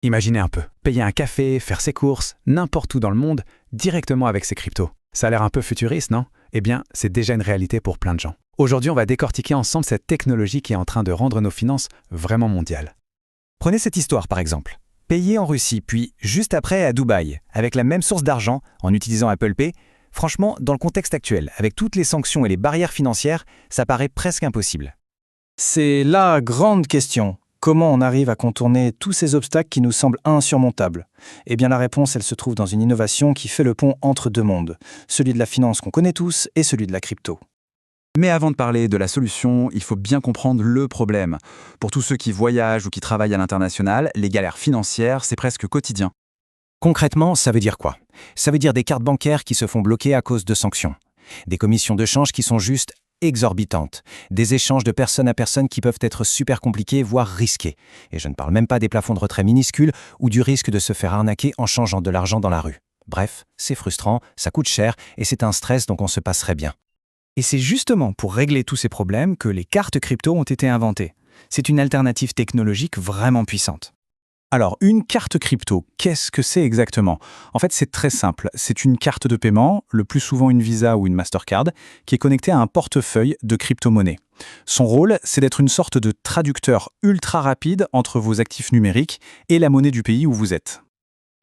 Imaginez un peu, payer un café, faire ses courses, n'importe où dans le monde, directement avec ses cryptos. Ça a l'air un peu futuriste, non? Eh bien, c'est déjà une réalité pour plein de gens. Aujourd'hui, on va décortiquer ensemble cette technologie qui est en train de rendre nos finances vraiment mondiales. Prenez cette histoire par exemple. Payer en Russie, puis juste après à Dubaï, avec la même source d'argent, en utilisant Apple Pay, franchement, dans le contexte actuel, avec toutes les sanctions et les barrières financières, ça paraît presque impossible. C'est la grande question. Comment on arrive à contourner tous ces obstacles qui nous semblent insurmontables? Eh bien la réponse, elle se trouve dans une innovation qui fait le pont entre deux mondes, celui de la finance qu'on connaît tous et celui de la crypto. Mais avant de parler de la solution, il faut bien comprendre le problème. Pour tous ceux qui voyagent ou qui travaillent à l'international, les galères financières, c'est presque quotidien. Concrètement, ça veut dire quoi? Ça veut dire des cartes bancaires qui se font bloquer à cause de sanctions, des commissions de change qui sont juste exorbitantes, des échanges de personne à personne qui peuvent être super compliqués, voire risqués. Et je ne parle même pas des plafonds de retrait minuscules ou du risque de se faire arnaquer en changeant de l'argent dans la rue. Bref, c'est frustrant, ça coûte cher et c'est un stress dont on se passerait bien. Et c'est justement pour régler tous ces problèmes que les cartes crypto ont été inventées. C'est une alternative technologique vraiment puissante. Alors, une carte crypto, qu'est-ce que c'est exactement? En fait, c'est très simple. C'est une carte de paiement, le plus souvent une Visa ou une Mastercard, qui est connectée à un portefeuille de crypto-monnaies. Son rôle, c'est d'être une sorte de traducteur ultra rapide entre vos actifs numériques et la monnaie du pays où vous êtes.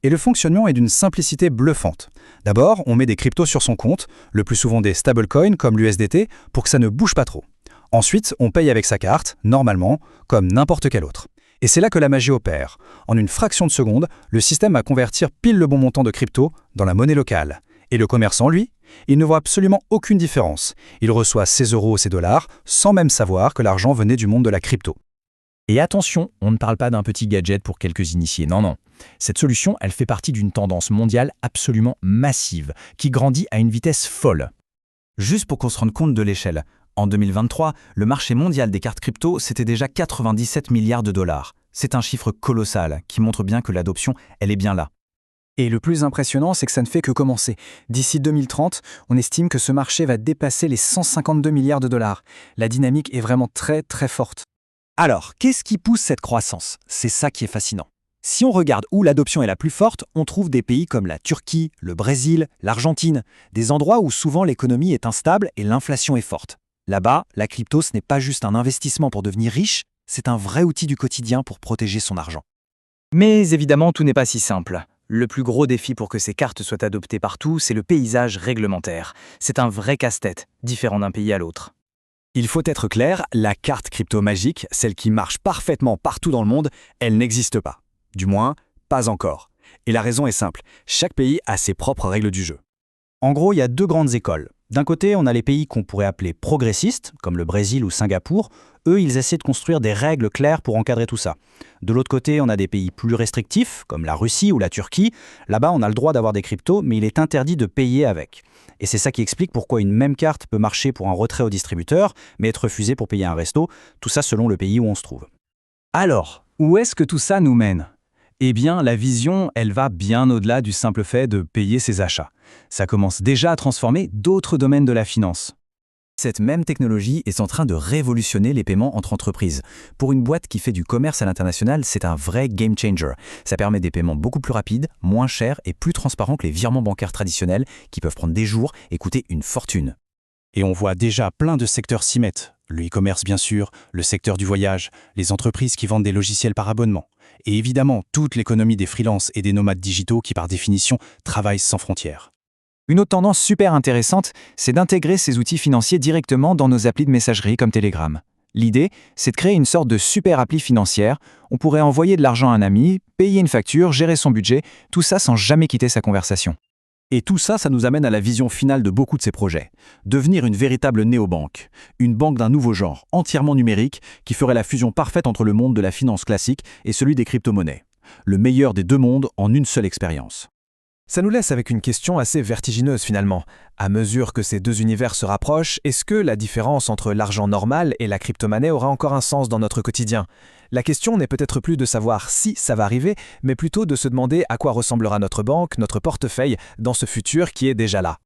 Et le fonctionnement est d'une simplicité bluffante. D'abord, on met des cryptos sur son compte, le plus souvent des stablecoins comme l'USDT, pour que ça ne bouge pas trop. Ensuite, on paye avec sa carte, normalement, comme n'importe quel autre. Et c'est là que la magie opère. En une fraction de seconde, le système va convertir pile le bon montant de crypto dans la monnaie locale. Et le commerçant, lui, il ne voit absolument aucune différence. Il reçoit ses euros, ses dollars, sans même savoir que l'argent venait du monde de la crypto. Et attention, on ne parle pas d'un petit gadget pour quelques initiés, non. Cette solution, elle fait partie d'une tendance mondiale absolument massive, qui grandit à une vitesse folle. Juste pour qu'on se rende compte de l'échelle, en 2023, le marché mondial des cartes crypto, c'était déjà 97 milliards de dollars. C'est un chiffre colossal qui montre bien que l'adoption, elle est bien là. Et le plus impressionnant, c'est que ça ne fait que commencer. D'ici 2030, on estime que ce marché va dépasser les 152 milliards de dollars. La dynamique est vraiment très très forte. Alors, qu'est-ce qui pousse cette croissance? C'est ça qui est fascinant. Si on regarde où l'adoption est la plus forte, on trouve des pays comme la Turquie, le Brésil, l'Argentine, des endroits où souvent l'économie est instable et l'inflation est forte. Là-bas, la crypto, ce n'est pas juste un investissement pour devenir riche, c'est un vrai outil du quotidien pour protéger son argent. Mais évidemment, tout n'est pas si simple. Le plus gros défi pour que ces cartes soient adoptées partout, c'est le paysage réglementaire. C'est un vrai casse-tête, différent d'un pays à l'autre. Il faut être clair, la carte crypto magique, celle qui marche parfaitement partout dans le monde, elle n'existe pas. Du moins, pas encore. Et la raison est simple, chaque pays a ses propres règles du jeu. En gros, il y a deux grandes écoles. D'un côté, on a les pays qu'on pourrait appeler progressistes, comme le Brésil ou Singapour. Eux, ils essaient de construire des règles claires pour encadrer tout ça. De l'autre côté, on a des pays plus restrictifs, comme la Russie ou la Turquie. Là-bas, on a le droit d'avoir des cryptos, mais il est interdit de payer avec. Et c'est ça qui explique pourquoi une même carte peut marcher pour un retrait au distributeur, mais être refusée pour payer un resto, tout ça selon le pays où on se trouve. Alors, où est-ce que tout ça nous mène ? Eh bien, la vision, elle va bien au-delà du simple fait de payer ses achats. Ça commence déjà à transformer d'autres domaines de la finance. Cette même technologie est en train de révolutionner les paiements entre entreprises. Pour une boîte qui fait du commerce à l'international, c'est un vrai game changer. Ça permet des paiements beaucoup plus rapides, moins chers et plus transparents que les virements bancaires traditionnels qui peuvent prendre des jours et coûter une fortune. Et on voit déjà plein de secteurs s'y mettre. Le e-commerce bien sûr, le secteur du voyage, les entreprises qui vendent des logiciels par abonnement. Et évidemment, toute l'économie des freelances et des nomades digitaux qui par définition travaillent sans frontières. Une autre tendance super intéressante, c'est d'intégrer ces outils financiers directement dans nos applis de messagerie comme Telegram. L'idée, c'est de créer une sorte de super appli financière. On pourrait envoyer de l'argent à un ami, payer une facture, gérer son budget, tout ça sans jamais quitter sa conversation. Et tout ça, ça nous amène à la vision finale de beaucoup de ces projets. Devenir une véritable néobanque. Une banque d'un nouveau genre, entièrement numérique, qui ferait la fusion parfaite entre le monde de la finance classique et celui des crypto-monnaies. Le meilleur des deux mondes en une seule expérience. Ça nous laisse avec une question assez vertigineuse finalement. À mesure que ces deux univers se rapprochent, est-ce que la différence entre l'argent normal et la crypto-monnaie aura encore un sens dans notre quotidien? La question n'est peut-être plus de savoir si ça va arriver, mais plutôt de se demander à quoi ressemblera notre banque, notre portefeuille, dans ce futur qui est déjà là.